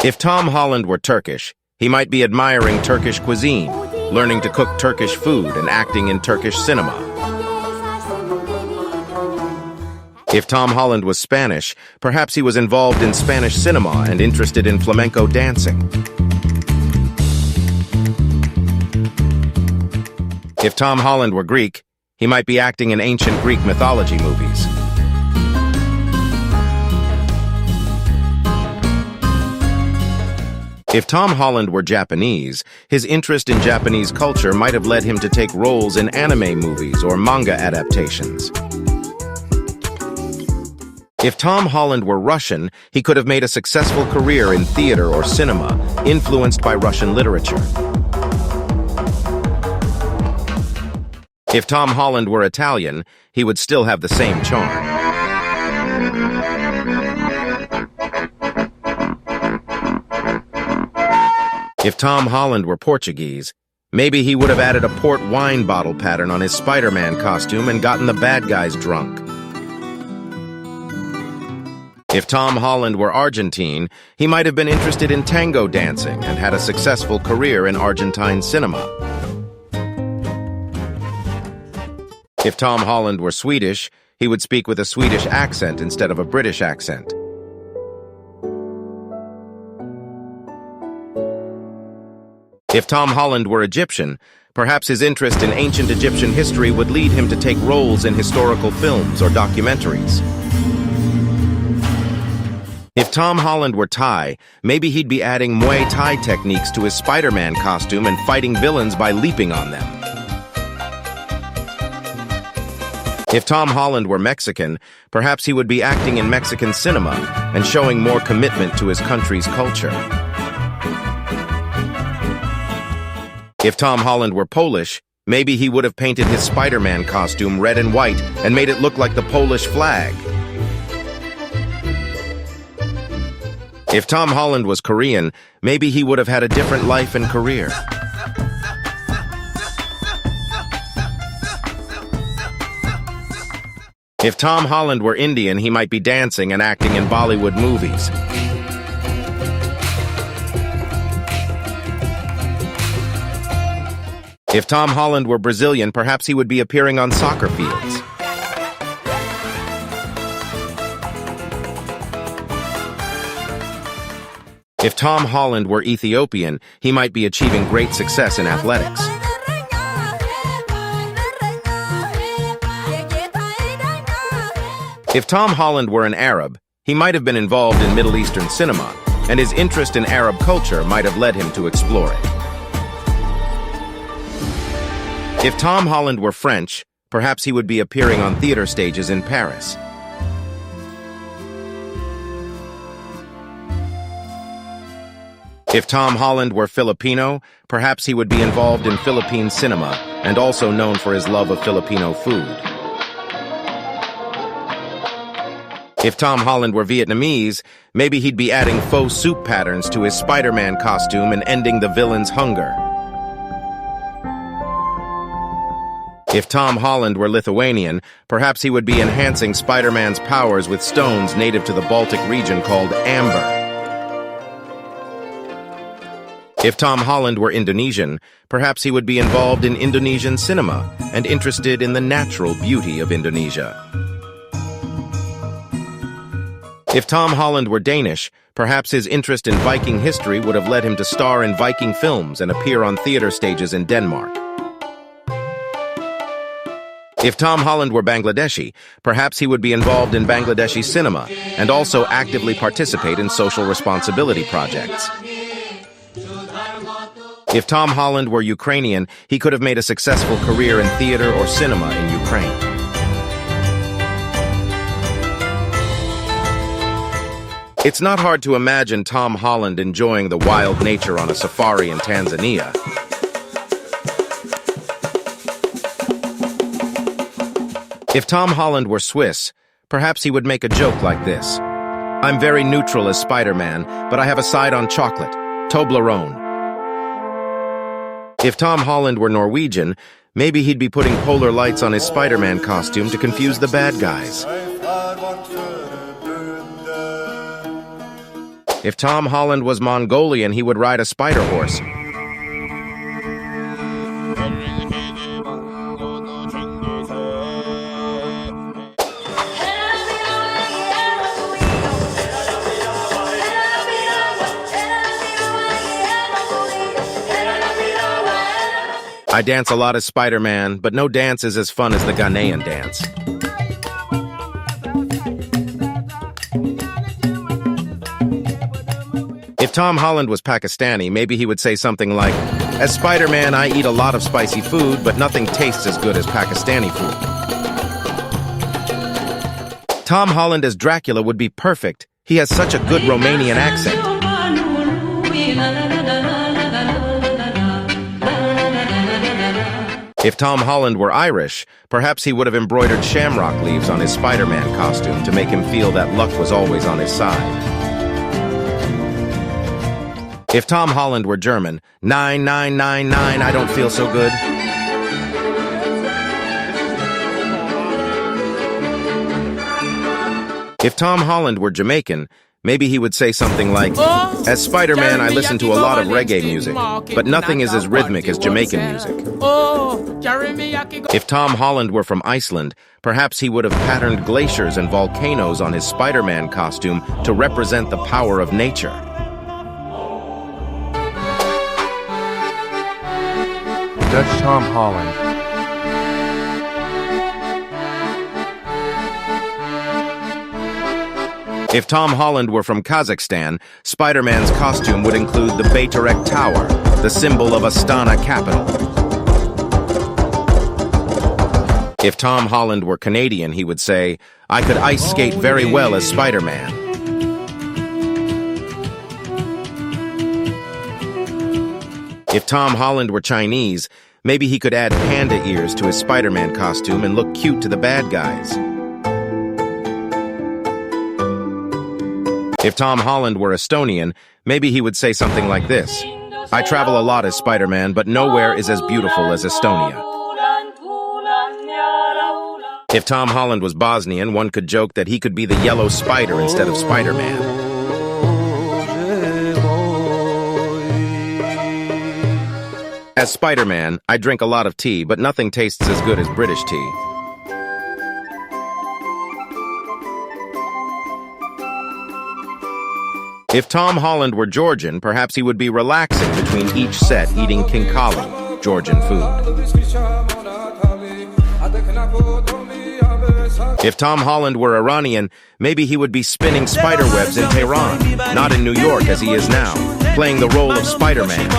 If Tom Holland were Turkish, he might be admiring Turkish cuisine, learning to cook Turkish food and acting in Turkish cinema. If Tom Holland was Spanish, perhaps he was involved in Spanish cinema and interested in flamenco dancing. If Tom Holland were Greek, he might be acting in ancient Greek mythology movies. If Tom Holland were Japanese, his interest in Japanese culture might have led him to take roles in anime movies or manga adaptations. If Tom Holland were Russian, he could have made a successful career in theater or cinema, influenced by Russian literature. If Tom Holland were Italian, he would still have the same charm. If Tom Holland were Portuguese, maybe he would have added a port wine bottle pattern on his Spider-Man costume and gotten the bad guys drunk. If Tom Holland were Argentine, he might have been interested in tango dancing and had a successful career in Argentine cinema. If Tom Holland were Swedish, he would speak with a Swedish accent instead of a British accent. If Tom Holland were Egyptian, perhaps his interest in ancient Egyptian history would lead him to take roles in historical films or documentaries. If Tom Holland were Thai, maybe he'd be adding Muay Thai techniques to his Spider-Man costume and fighting villains by leaping on them. If Tom Holland were Mexican, perhaps he would be acting in Mexican cinema and showing more commitment to his country's culture. If Tom Holland were Polish, maybe he would have painted his Spider-Man costume red and white and made it look like the Polish flag. If Tom Holland was Korean, maybe he would have had a different life and career. If Tom Holland were Indian, he might be dancing and acting in Bollywood movies. If Tom Holland were Brazilian, perhaps he would be appearing on soccer fields. If Tom Holland were Ethiopian, he might be achieving great success in athletics. If Tom Holland were an Arab, he might have been involved in Middle Eastern cinema, and his interest in Arab culture might have led him to explore it. If Tom Holland were French, perhaps he would be appearing on theater stages in Paris. If Tom Holland were Filipino, perhaps he would be involved in Philippine cinema and also known for his love of Filipino food. If Tom Holland were Vietnamese, maybe he'd be adding faux soup patterns to his Spider-Man costume and ending the villain's hunger. If Tom Holland were Lithuanian, perhaps he would be enhancing Spider-Man's powers with stones native to the Baltic region called amber. If Tom Holland were Indonesian, perhaps he would be involved in Indonesian cinema and interested in the natural beauty of Indonesia. If Tom Holland were Danish, perhaps his interest in Viking history would have led him to star in Viking films and appear on theater stages in Denmark. If Tom Holland were Bangladeshi, perhaps he would be involved in Bangladeshi cinema and also actively participate in social responsibility projects. If Tom Holland were Ukrainian, he could have made a successful career in theater or cinema in Ukraine. It's not hard to imagine Tom Holland enjoying the wild nature on a safari in Tanzania. If Tom Holland were Swiss, perhaps he would make a joke like this. I'm very neutral as Spider-Man, but I have a side on chocolate, Toblerone. If Tom Holland were Norwegian, maybe he'd be putting polar lights on his Spider-Man costume to confuse the bad guys. If Tom Holland was Mongolian, he would ride a spider horse. I dance a lot as Spider-Man, but no dance is as fun as the Ghanaian dance. If Tom Holland was Pakistani, maybe he would say something like, "As Spider-Man, I eat a lot of spicy food, but nothing tastes as good as Pakistani food." Tom Holland as Dracula would be perfect. He has such a good Romanian accent. If Tom Holland were Irish, perhaps he would have embroidered shamrock leaves on his Spider-Man costume to make him feel that luck was always on his side. If Tom Holland were German, 9999, I don't feel so good. If Tom Holland were Jamaican, maybe he would say something like, "As Spider-Man, I listen to a lot of reggae music, but nothing is as rhythmic as Jamaican music." If Tom Holland were from Iceland, perhaps he would have patterned glaciers and volcanoes on his Spider-Man costume to represent the power of nature. Judge Tom Holland. If Tom Holland were from Kazakhstan, Spider-Man's costume would include the Baytarek Tower, the symbol of Astana capital. If Tom Holland were Canadian, he would say, "I could ice skate very well as Spider-Man." If Tom Holland were Chinese, maybe he could add panda ears to his Spider-Man costume and look cute to the bad guys. If Tom Holland were Estonian, maybe he would say something like this: "I travel a lot as Spider-Man, but nowhere is as beautiful as Estonia." If Tom Holland was Bosnian, one could joke that he could be the yellow spider instead of Spider-Man. As Spider-Man, I drink a lot of tea, but nothing tastes as good as British tea. If Tom Holland were Georgian, perhaps he would be relaxing between each set, eating kinkali, Georgian food. If Tom Holland were Iranian, maybe he would be spinning spider webs in Tehran, not in New York as he is now, playing the role of Spider-Man.